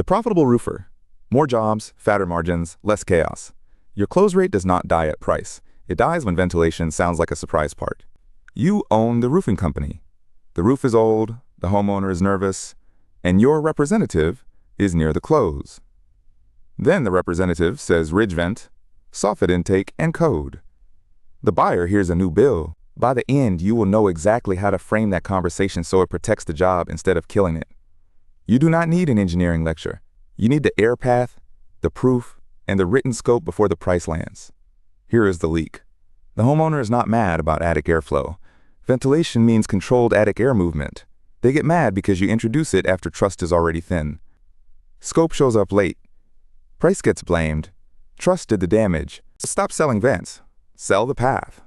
The profitable roofer. More jobs, fatter margins, less chaos. Your close rate does not die at price. It dies when ventilation sounds like a surprise part. You own the roofing company. The roof is old, the homeowner is nervous, and your representative is near the close. Then the representative says ridge vent, soffit intake, and code. The buyer hears a new bill. By the end, you will know exactly how to frame that conversation so it protects the job instead of killing it. You do not need an engineering lecture. You need the air path, the proof, and the written scope before the price lands. Here is the leak. The homeowner is not mad about attic airflow. Ventilation means controlled attic air movement. They get mad because you introduce it after trust is already thin. Scope shows up late. Price gets blamed. Trust did the damage. Stop selling vents. Sell the path.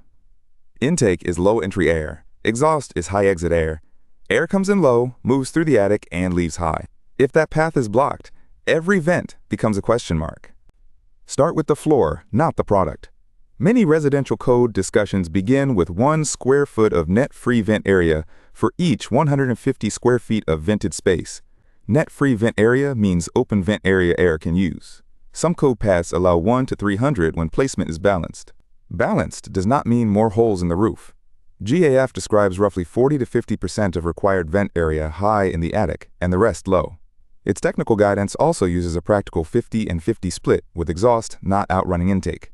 Intake is low entry air. Exhaust is high exit air. Air comes in low, moves through the attic, and leaves high. If that path is blocked, every vent becomes a question mark. Start with the floor, not the product. Many residential code discussions begin with 1 square foot of net free vent area for each 150 square feet of vented space. Net free vent area means open vent area air can use. Some code paths allow 1 to 300 when placement is balanced. Balanced does not mean more holes in the roof. GAF describes roughly 40 to 50% of required vent area high in the attic and the rest low. Its technical guidance also uses a practical 50 and 50 split with exhaust not outrunning intake.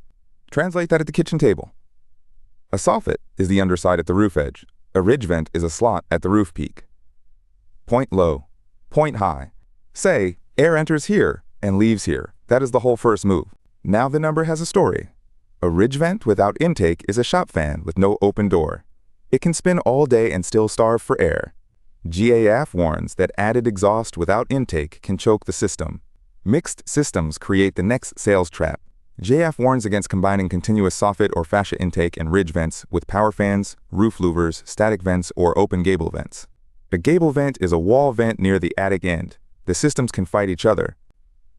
Translate that at the kitchen table. A soffit is the underside at the roof edge. A ridge vent is a slot at the roof peak. Point low, point high. Say, air enters here and leaves here. That is the whole first move. Now the number has a story. A ridge vent without intake is a shop fan with no open door. It can spin all day and still starve for air. GAF warns that added exhaust without intake can choke the system. Mixed systems create the next sales trap. GAF warns against combining continuous soffit or fascia intake and ridge vents with power fans, roof louvers, static vents, or open gable vents. A gable vent is a wall vent near the attic end. The systems can fight each other.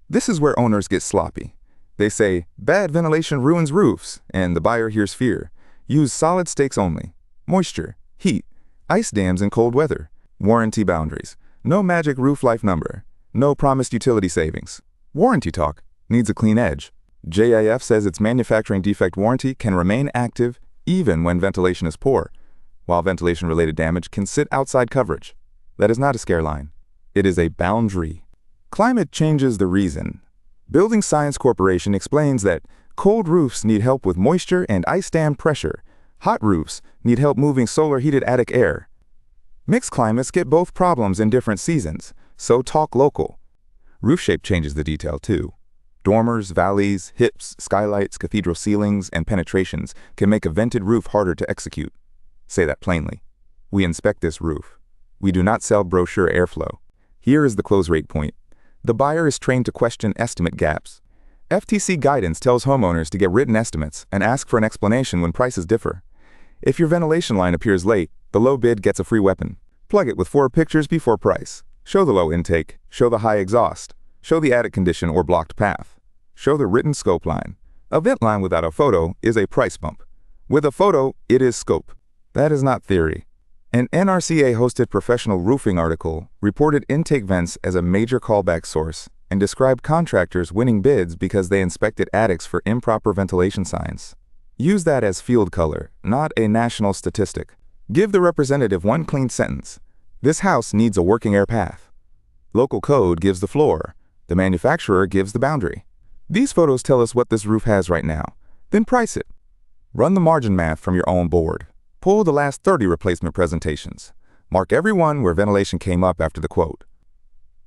This is where owners get sloppy. They say, bad ventilation ruins roofs, and the buyer hears fear. Use solid stakes only. Moisture, heat, ice dams in cold weather. Warranty boundaries. No magic roof life number. No promised utility savings. Warranty talk needs a clean edge. JIF says its manufacturing defect warranty can remain active even when ventilation is poor, while ventilation-related damage can sit outside coverage. That is not a scare line. It is a boundary. Climate changes the reason. Building Science Corporation explains that cold roofs need help with moisture and ice dam pressure. Hot roofs need help moving solar-heated attic air. Mixed climates get both problems in different seasons, so talk local. Roof shape changes the detail too. Dormers, valleys, hips, skylights, cathedral ceilings, and penetrations can make a vented roof harder to execute. Say that plainly. We inspect this roof. We do not sell brochure airflow. Here is the close rate point. The buyer is trained to question estimate gaps. FTC guidance tells homeowners to get written estimates and ask for an explanation when prices differ. If your ventilation line appears late, the low bid gets a free weapon. Plug it with 4 pictures before price. Show the low intake, show the high exhaust, show the attic condition or blocked path. Show the written scope line. A vent line without a photo is a price bump. With a photo, it is scope. That is not theory. An NRCA-hosted professional roofing article reported intake vents as a major callback source and described contractors winning bids because they inspected attics for improper ventilation signs. Use that as field color, not a national statistic. Give the representative one clean sentence. This house needs a working air path. Local code gives the floor. The manufacturer gives the boundary. These photos tell us what this roof has right now. Then price it. Run the margin math from your own board. Pull the last 30 replacement presentations. Mark every one where ventilation came up after the quote.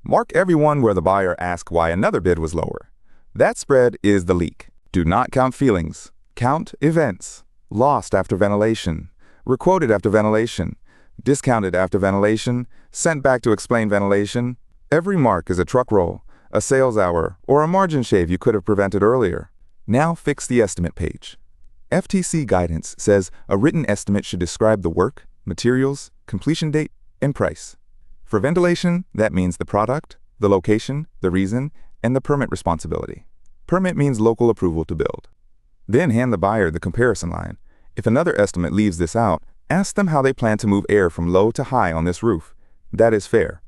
Mark every one where the buyer asked why another bid was lower. That spread is the leak. Do not count feelings. Count events. Lost after ventilation. Requoted after ventilation. Discounted after ventilation. Sent back to explain ventilation. Every mark is a truck roll, a sales hour, or a margin shave you could have prevented earlier. Now fix the estimate page. FTC guidance says a written estimate should describe the work, materials, completion date, and price. For ventilation, that means the product, the location, the reason, and the permit responsibility. Permit means local approval to build. Then hand the buyer the comparison line. If another estimate leaves this out, ask them how they plan to move air from low to high on this roof. That is fair.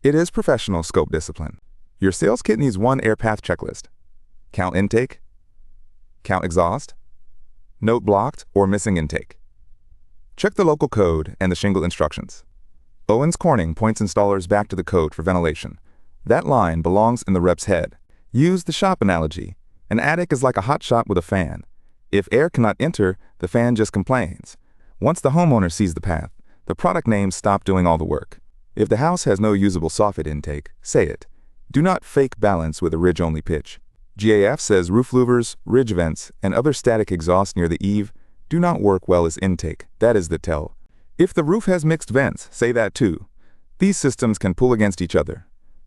It is professional scope discipline. Your sales kit needs one air path checklist. Count intake, count exhaust, note blocked or missing intake. Check the local code and the shingle instructions. Owens Corning points installers back to the code for ventilation. That line belongs in the rep's head. Use the shop analogy. An attic is like a hot shop with a fan. If air cannot enter, the fan just complains. Once the homeowner sees the path, the product names stop doing all the work. If the house has no usable soffit intake, say it. Do not fake balance with a ridge-only pitch. GAF says roof louvers, ridge vents, and other static exhaust near the eave do not work well as intake. That is the tell. If the roof has mixed vents, say that too. These systems can pull against each other.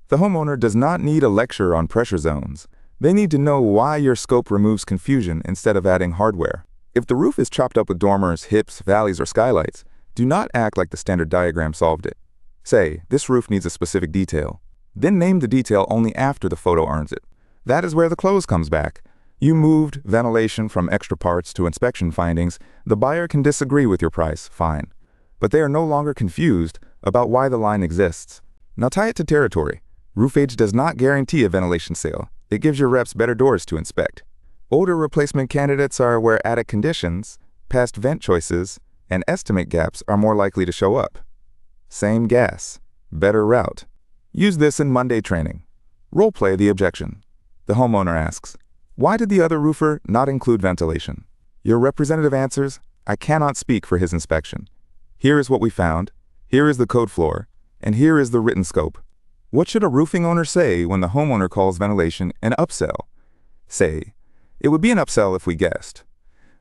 The homeowner does not need a lecture on pressure zones. They need to know why your scope removes confusion instead of adding hardware. If the roof is chopped up with dormers, hips, valleys, or skylights, do not act like the standard diagram solved it. Say, this roof needs a specific detail. Then name the detail only after the photo earns it. That is where the close comes back. You moved ventilation from extra parts to inspection findings. The buyer can disagree with your price, fine. But they are no longer confused about why the line exists. Now tie it to territory. Roof age does not guarantee a ventilation sale. It gives your reps better doors to inspect. Older replacement candidates are where attic conditions, past vent choices, and estimate gaps are more likely to show up. Same gas, better route. Use this in Monday training. Role-play the objection. The homeowner asks, why did the other roofer not include ventilation? Your representative answers, I cannot speak for his inspection. Here is what we found, here is the code floor, and here is the written scope. What should a roofing owner say when the homeowner calls ventilation an upsell? Say, it would be an upsell if we guessed.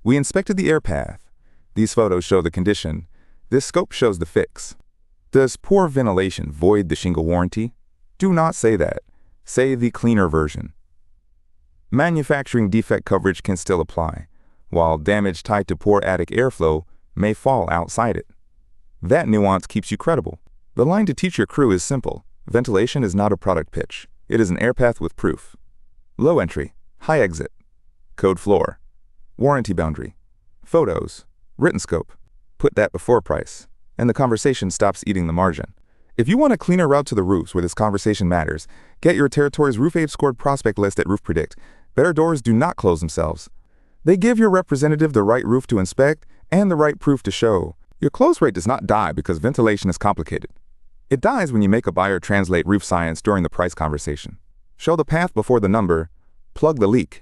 We inspected the air path. These photos show the condition. This scope shows the fix. Does poor ventilation void the shingle warranty? Do not say that. Say the cleaner version. Manufacturing defect coverage can still apply, while damage tied to poor attic airflow may fall outside it. That nuance keeps you credible. The line to teach your crew is simple. Ventilation is not a product pitch. It is an air path with proof. Low entry, high exit, code floor, warranty boundary, photos, written scope. Put that before price, and the conversation stops eating the margin. If you want a cleaner route to the roofs where this conversation matters, get your territory's Roof Age scored prospect list at Roof Predict. Better doors do not close themselves. They give your representative the right roof to inspect and the right proof to show. Your close rate does not die because ventilation is complicated. It dies when you make a buyer translate roof science during the price conversation. Show the path before the number, plug the leak.